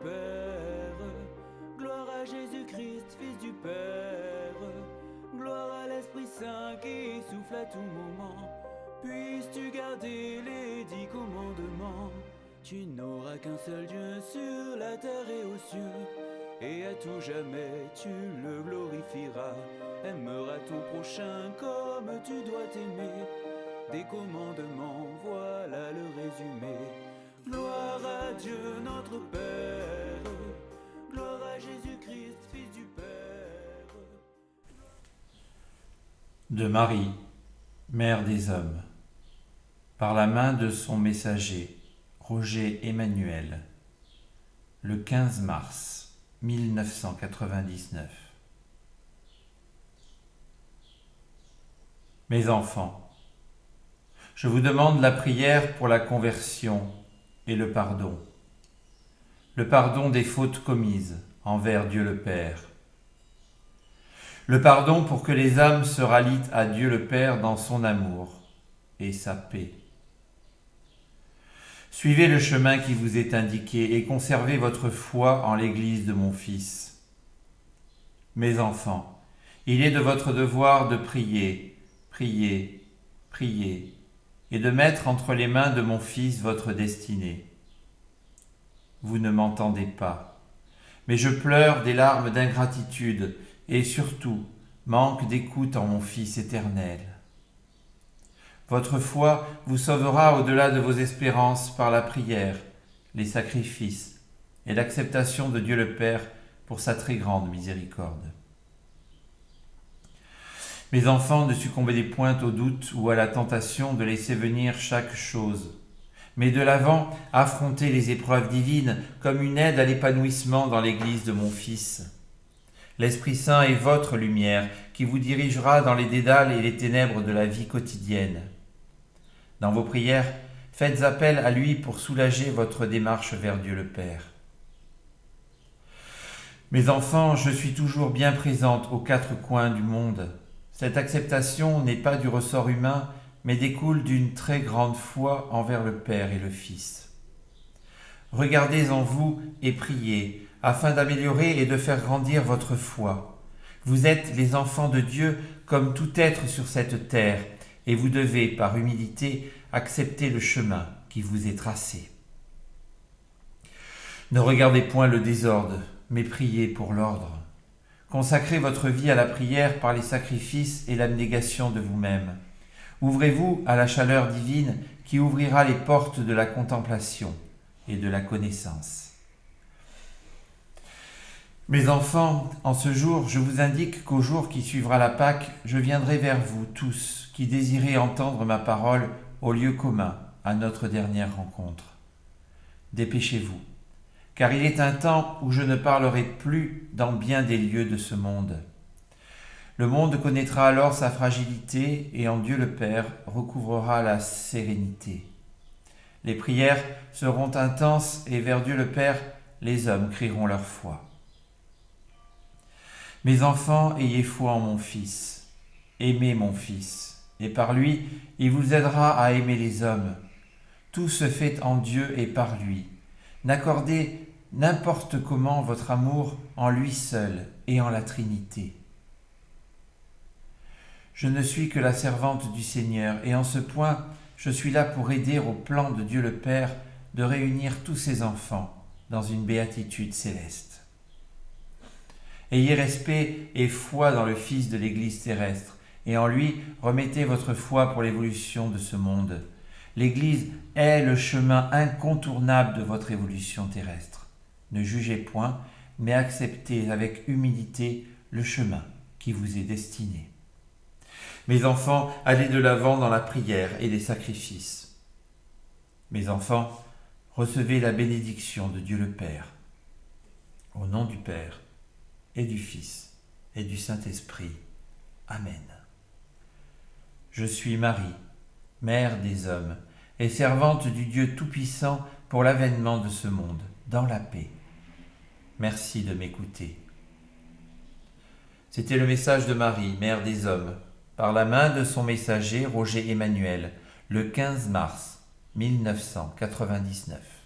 Père. Gloire à Jésus-Christ, Fils du Père. Gloire à l'Esprit Saint qui souffle à tout moment. Puisses-tu garder les 10 commandements. Tu n'auras qu'un seul Dieu sur la terre et aux cieux. Et à tout jamais tu le glorifieras. Aimeras ton prochain comme tu dois t'aimer. Des commandements, voilà le résumé. Gloire à Dieu notre Père. Gloire à Jésus-Christ, Fils du Père. De Marie, Mère des hommes, par la main de son messager, Roger Emmanuel, le 15 mars 1999. Mes enfants, je vous demande la prière pour la conversion et le pardon des fautes commises envers Dieu le Père, le pardon pour que les âmes se rallient à Dieu le Père dans son amour et sa paix. Suivez le chemin qui vous est indiqué et conservez votre foi en l'Église de mon Fils. Mes enfants, il est de votre devoir de prier, prier, prier, et de mettre entre les mains de mon Fils votre destinée. Vous ne m'entendez pas, mais je pleure des larmes d'ingratitude et surtout manque d'écoute en mon Fils éternel. Votre foi vous sauvera au-delà de vos espérances par la prière, les sacrifices et l'acceptation de Dieu le Père pour sa très grande miséricorde. Mes enfants, ne succombez point au doute ou à la tentation de laisser venir chaque chose, mais de l'avant, affrontez les épreuves divines comme une aide à l'épanouissement dans l'Église de mon Fils. L'Esprit Saint est votre lumière qui vous dirigera dans les dédales et les ténèbres de la vie quotidienne. Dans vos prières, faites appel à lui pour soulager votre démarche vers Dieu le Père. Mes enfants, je suis toujours bien présente aux 4 coins du monde. Cette acceptation n'est pas du ressort humain, mais découle d'une très grande foi envers le Père et le Fils. Regardez en vous et priez, afin d'améliorer et de faire grandir votre foi. Vous êtes les enfants de Dieu comme tout être sur cette terre, et vous devez, par humilité, accepter le chemin qui vous est tracé. Ne regardez point le désordre, mais priez pour l'ordre. Consacrez votre vie à la prière par les sacrifices et l'abnégation de vous-même. Ouvrez-vous à la chaleur divine qui ouvrira les portes de la contemplation et de la connaissance. Mes enfants, en ce jour, je vous indique qu'au jour qui suivra la Pâque, je viendrai vers vous tous qui désirez entendre ma parole au lieu commun à notre dernière rencontre. Dépêchez-vous, car il est un temps où je ne parlerai plus dans bien des lieux de ce monde. Le monde connaîtra alors sa fragilité et en Dieu le Père recouvrera la sérénité. Les prières seront intenses et vers Dieu le Père, les hommes crieront leur foi. Mes enfants, ayez foi en mon Fils. Aimez mon Fils, et par lui, il vous aidera à aimer les hommes. Tout se fait en Dieu et par lui. N'accordez n'importe comment votre amour en lui seul et en la Trinité. Je ne suis que la servante du Seigneur, et en ce point, je suis là pour aider au plan de Dieu le Père de réunir tous ses enfants dans une béatitude céleste. Ayez respect et foi dans le Fils de l'Église terrestre, et en lui remettez votre foi pour l'évolution de ce monde. L'Église est le chemin incontournable de votre évolution terrestre. Ne jugez point, mais acceptez avec humilité le chemin qui vous est destiné. Mes enfants, allez de l'avant dans la prière et les sacrifices. Mes enfants, recevez la bénédiction de Dieu le Père. Au nom du Père, et du Fils, et du Saint-Esprit. Amen. Je suis Marie, Mère des hommes, et servante du Dieu Tout-Puissant pour l'avènement de ce monde, dans la paix. Merci de m'écouter. C'était le message de Marie, Mère des hommes, par la main de son messager Roger Emmanuel, le 15 mars 1999.